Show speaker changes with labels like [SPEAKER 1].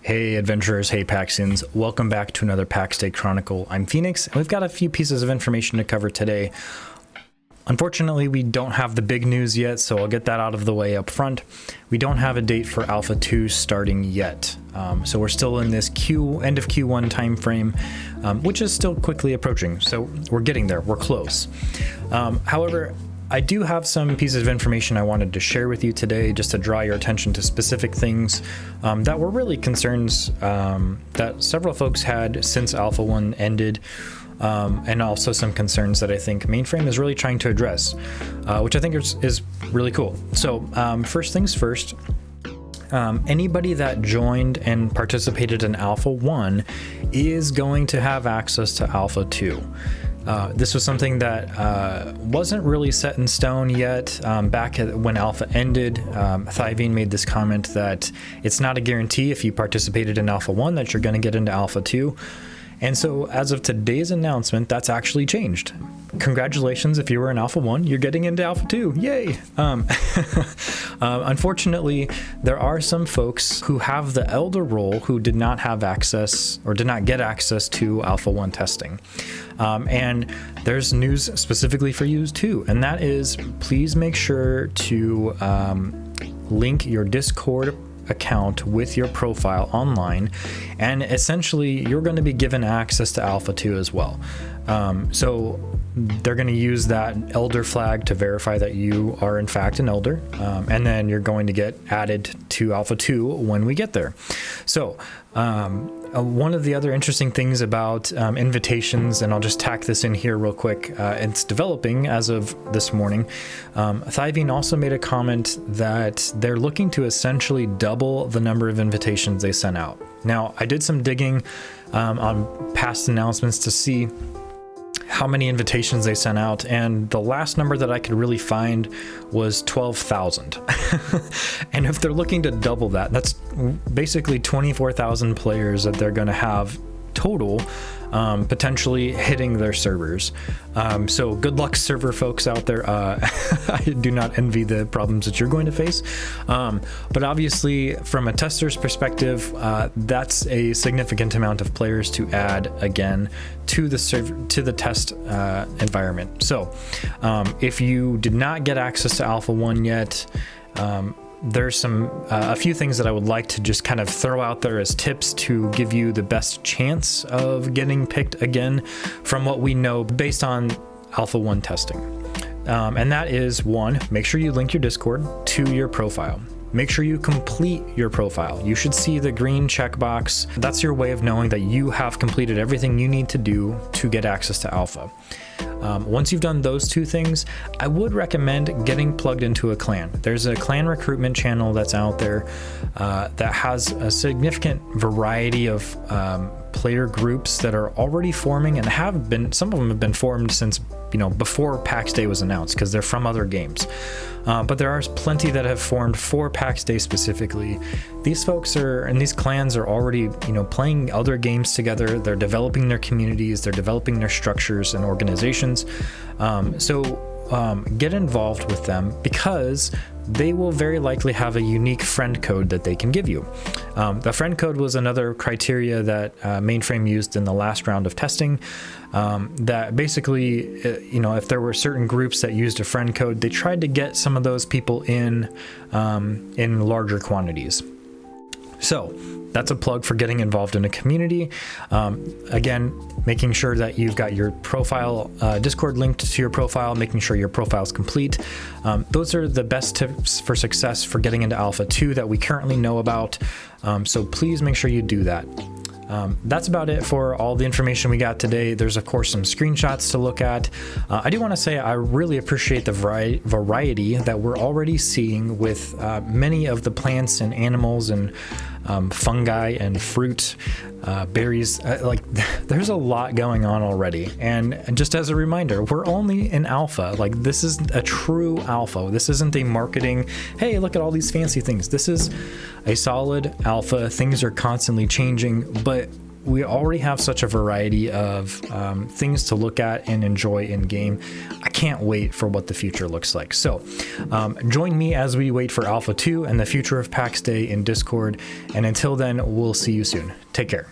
[SPEAKER 1] Hey adventurers, hey Paxians, welcome back to another Pax Dei Chronicle. I'm Phoenix, and we've got a few pieces of information to cover today. Unfortunately, we don't have the big news yet, so I'll get that out of the way up front. We don't have a date for Alpha 2 starting yet, so we're still in this end of Q1 time frame, which is still quickly approaching, so we're getting there, we're close. However, I do have some pieces of information I wanted to share with you today just to draw your attention to specific things that were really concerns that several folks had since Alpha 1 ended, and also some concerns that I think Mainframe is really trying to address, which I think is really cool. So first things first, anybody that joined and participated in Alpha 1 is going to have access to Alpha 2. This was something that wasn't really set in stone yet. When Alpha ended, Thyvine made this comment that it's not a guarantee if you participated in Alpha 1 that you're going to get into Alpha 2. And so as of today's announcement, that's actually changed. Congratulations, if you were in Alpha 1, you're getting into Alpha 2, yay! Unfortunately, there are some folks who have the Elder role who did not have access or did not get access to Alpha 1 testing. And there's news specifically for you too, and that is please make sure to link your Discord account with your profile online, and essentially you're going to be given access to Alpha 2 as well. So they're going to use that Elder flag to verify that you are in fact an Elder, and then you're going to get added to Alpha 2 when we get there. So one of the other interesting things about invitations, and I'll just tack this in here real quick, it's developing as of this morning. Thyvine also made a comment that they're looking to essentially double the number of invitations they sent out. Now, I did some digging on past announcements to see how many invitations they sent out, and the last number that I could really find was 12,000. And if they're looking to double that, that's basically 24,000 players that they're going to have total, potentially hitting their servers. So good luck, server folks out there. I do not envy the problems that you're going to face. But obviously, from a tester's perspective, that's a significant amount of players to add again to the test environment. So if you did not get access to Alpha 1 yet, there's a few things that I would like to just kind of throw out there as tips to give you the best chance of getting picked again from what we know based on Alpha 1 testing. And that is, one, make sure you link your Discord to your profile. Make sure you complete your profile. You should see the green checkbox. That's your way of knowing that you have completed everything you need to do to get access to Alpha. Once you've done those two things, I would recommend getting plugged into a clan. There's a clan recruitment channel that's out there that has a significant variety of player groups that are already forming and some of them have been formed since before Pax Dei was announced, because they're from other games. But there are plenty that have formed for Pax Dei specifically. These folks and these clans are already, playing other games together. They're developing their communities, they're developing their structures and organizations. So get involved with them, because they will very likely have a unique friend code that they can give you. The friend code was another criteria that Mainframe used in the last round of testing. That basically, if there were certain groups that used a friend code, they tried to get some of those people in larger quantities. So that's a plug for getting involved in a community. Again, making sure that you've got your profile, Discord linked to your profile, making sure your profile is complete. Those are the best tips for success for getting into Alpha 2 that we currently know about. So please make sure you do that. That's about it for all the information we got today. There's of course some screenshots to look at. I do want to say I really appreciate the variety that we're already seeing with many of the plants and animals and fungi and fruit, berries. There's a lot going on already. And just as a reminder, we're only in alpha. This is a true alpha. This isn't a marketing, hey, look at all these fancy things. This is a solid alpha. Things are constantly changing, but we already have such a variety of things to look at and enjoy in game. I can't wait for what the future looks like. So join me as we wait for Alpha 2 and the future of Pax Day in Discord. And until then, we'll see you soon. Take care.